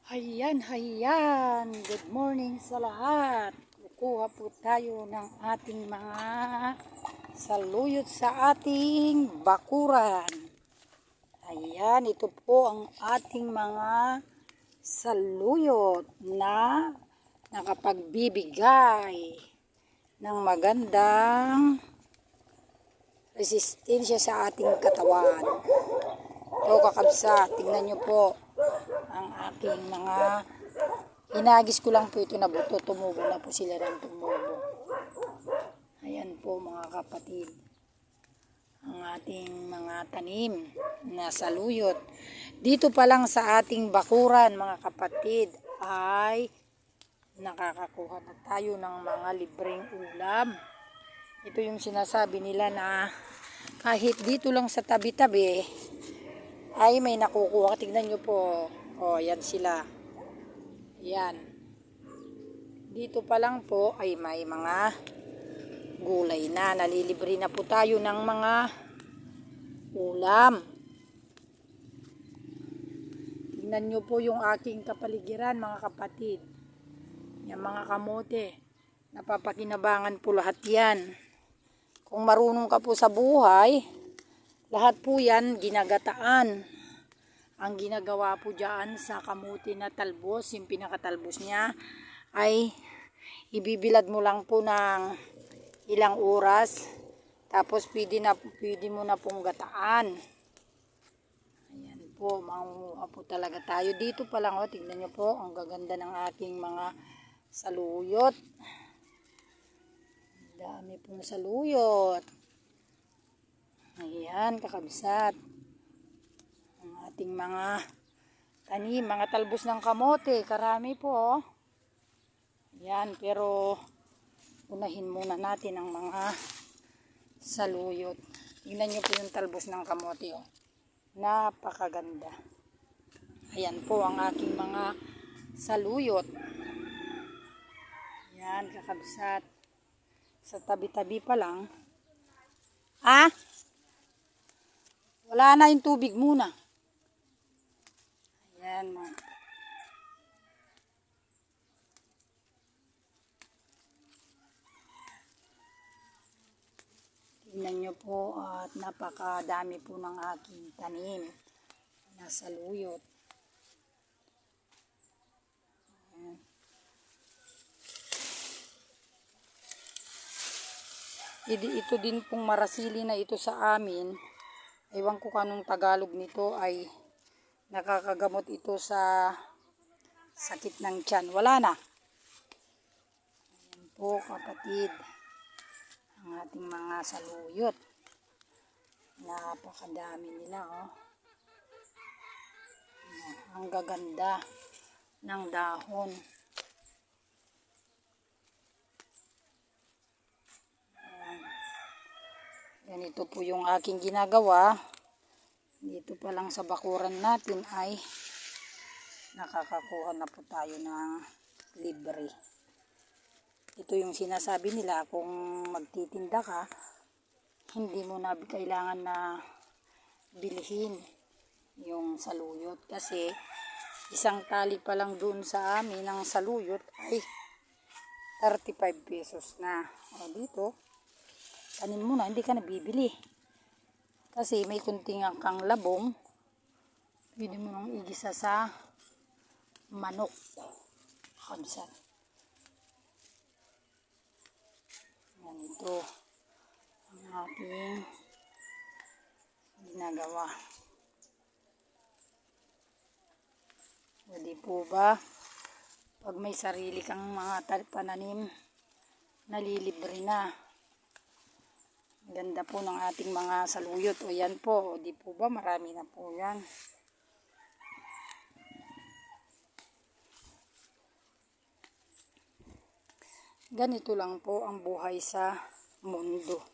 Hayan, hayan. Good morning sa lahat. Kukuha po tayo ng ating mga saluyot sa ating bakuran. Ayan, ito po ang ating mga saluyot na nakapagbibigay ng magandang resistensya sa ating katawan. Ito kakabsa, tingnan nyo po ang aking mga hinagis ko lang po ito na buto, tumubo na po sila ng tumubo. Ayan po mga kapatid, ang ating mga tanim na saluyot. Dito pa lang sa ating bakuran mga kapatid ay nakakakuha na tayo ng mga libreng ulam. Ito yung sinasabi nila na kahit dito lang sa tabi-tabi ay may nakukuha. Tignan nyo po. O, yan sila. Yan. Dito pa lang po ay may mga gulay na. Nalilibre na po tayo ng mga ulam. Tignan nyo po yung aking kapaligiran mga kapatid. Yung mga kamote. Napapakinabangan po lahat yan. Kung marunong ka po sa buhay, lahat po yan ginagataan. Ang ginagawa po dyan sa kamuti na talbos, yung pinakatalbos niya, ay ibibilad mo lang po ng ilang oras. Tapos pwede mo na pong gataan. Ayan po, mangunguha po talaga tayo. Dito pa lang, tignan nyo po, ang gaganda ng aking mga saluyot. Dami pong saluyot. Ayan, kakabsat. Ang ating mga tanim, mga talbos ng kamote. Karami po. Ayan, pero unahin muna natin ang mga saluyot. Tingnan nyo po yung talbos ng kamote. Napakaganda. Ayan po ang aking mga saluyot. Ayan, kakabsat. Sa tabi-tabi pa lang. Wala na yung tubig muna. Ayan mo. Tingnan nyo po at napakadami po ng aking tanim na saluyot. Ito din pong marasili na ito sa amin. Ewan ko kanong Tagalog nito ay nakakagamot ito sa sakit ng tiyan. Wala na. Ayan po kapatid. Ang ating mga saluyot. Napakadami nila Ang gaganda ng dahon. Ganito po yung aking ginagawa. Dito pa lang sa bakuran natin ay nakakakuha na po tayo ng libre. Ito yung sinasabi nila, kung magtitinda ka, hindi mo na kailangan na bilhin yung saluyot. Kasi isang tali pa lang doon sa amin ng saluyot ay 35 pesos na. O dito, tanim mo na, hindi ka nabibili. Kasi may kunting kang labong, pwede mo nang igisa sa manok. Kabsat. Yan ito ang ating ginagawa. Pwede po ba pag may sarili kang mga pananim, nalilibre na. Ganda po ng ating mga saluyot. O yan po, di po ba marami na po yan. Ganito lang po ang buhay sa mundo.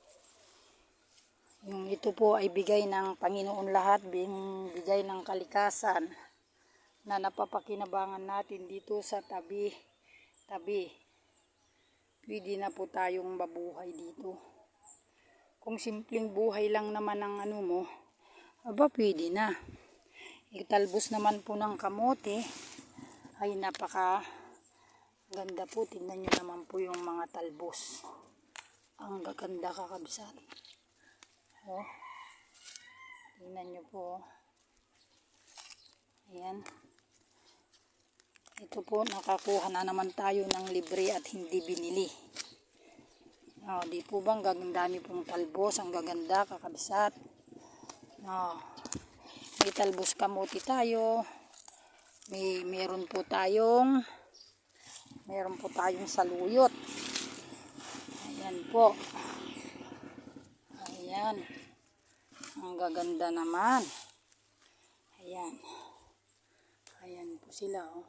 Yung ito po ay bigay ng Panginoon lahat, bigay ng kalikasan na napapakinabangan natin dito sa tabi. Pwede na po tayong mabuhay dito. Kung simpleng buhay lang naman ang mo, pwede na. Italbos naman po ng kamote ay napaka ganda po. Tingnan nyo naman po yung mga talbos. Ang gaganda kakabsat. Oh, tingnan nyo po. Ayan. Ito po, nakakuha na naman tayo ng libre at hindi binili. Oh, di po bang gagandami pong talbos, ang gaganda kakabsat. Oh, may talbos kamuti tayo. Meron po tayong saluyot. Ayan po. Ayan. Ang gaganda naman. Ayan. Ayan po sila, oh.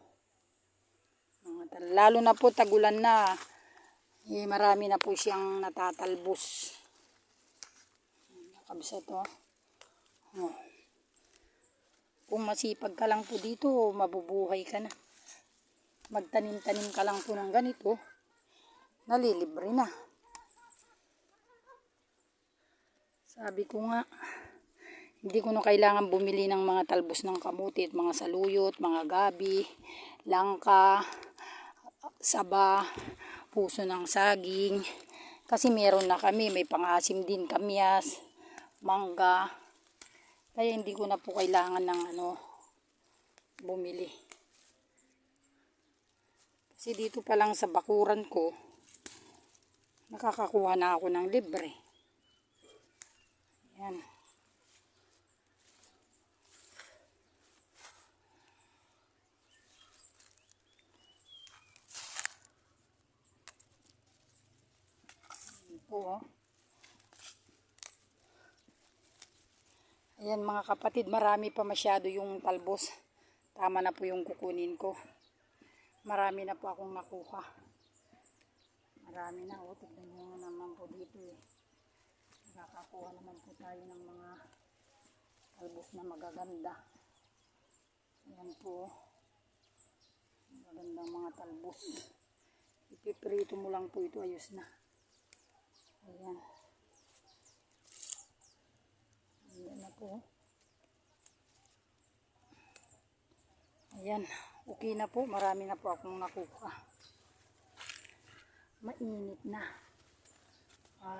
Lalo na po tagulan na, marami na po siyang natatalbos. Nakabisa to. Oh. Kung masipag ka lang po dito, mabubuhay ka na. Magtanim-tanim ka lang po ng ganito, nalilibre na. Sabi ko nga, hindi ko na kailangan bumili ng mga talbos ng kamuti at mga saluyot, mga gabi, langka, saba, puso ng saging. Kasi meron na kami, may pangasim din, kamyas, mangga. Kaya hindi ko na po kailangan ng bumili. Kasi dito pa lang sa bakuran ko, nakakakuha na ako ng libre. Ayan. Po, oh. Ayan mga kapatid, marami pa masyado yung talbos. Tama na po yung kukunin ko. Marami na po akong nakuha. Marami na, oh. Tignan nyo naman po dito, eh. Nakakakuha naman po tayo ng mga talbos na magaganda. Ayan po. Magandang mga talbos. Ipiprito mo lang po ito, ayos na. Ayan. Ayan na po. Ayan. Okay na po. Marami na po akong nakuha. Mainit na.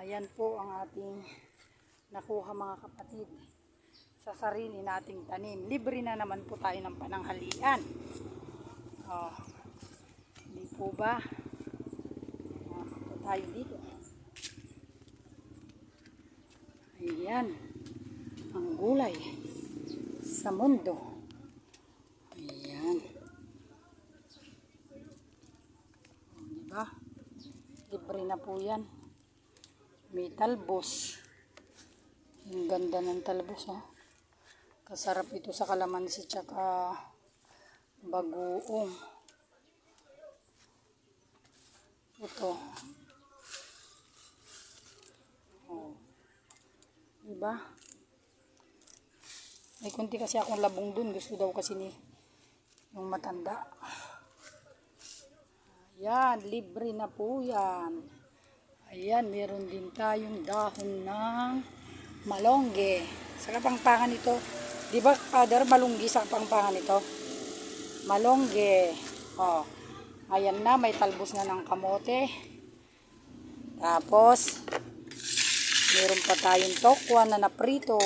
Ayan po ang ating nakuha mga kapatid. Sa sarili nating tanim. Libre na naman po tayo ng pananghalian. Oh. Hindi po ba? Ito tayo dito. Ayan, ang gulay sa mundo. Ayan. Diba? Libre na po yan. May talbos. Ang ganda ng talbos, oh. Kasarap ito sa kalamansi tsaka bagoong. Ito. Oh. Diba? May kunti kasi akong labong dun. Gusto daw kasi ni yung matanda. Ayan, libre na po yan. Ayan, meron din tayong dahon ng malongge. Sa kapangpangan ito, di ba, Father, malunggi sa kapangpangan ito? Malongge. Oh. Ayan na, may talbos na ng kamote. Tapos, meron pa tayong tokwa na naprito.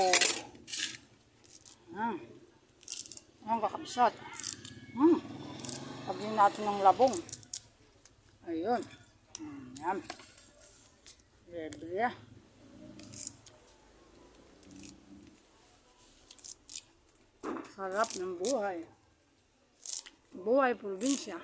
Ang kakabsat. Lagyan natin ng labong. Ayun. Yan. Libre. Sarap ng buhay. Buhay probinsya.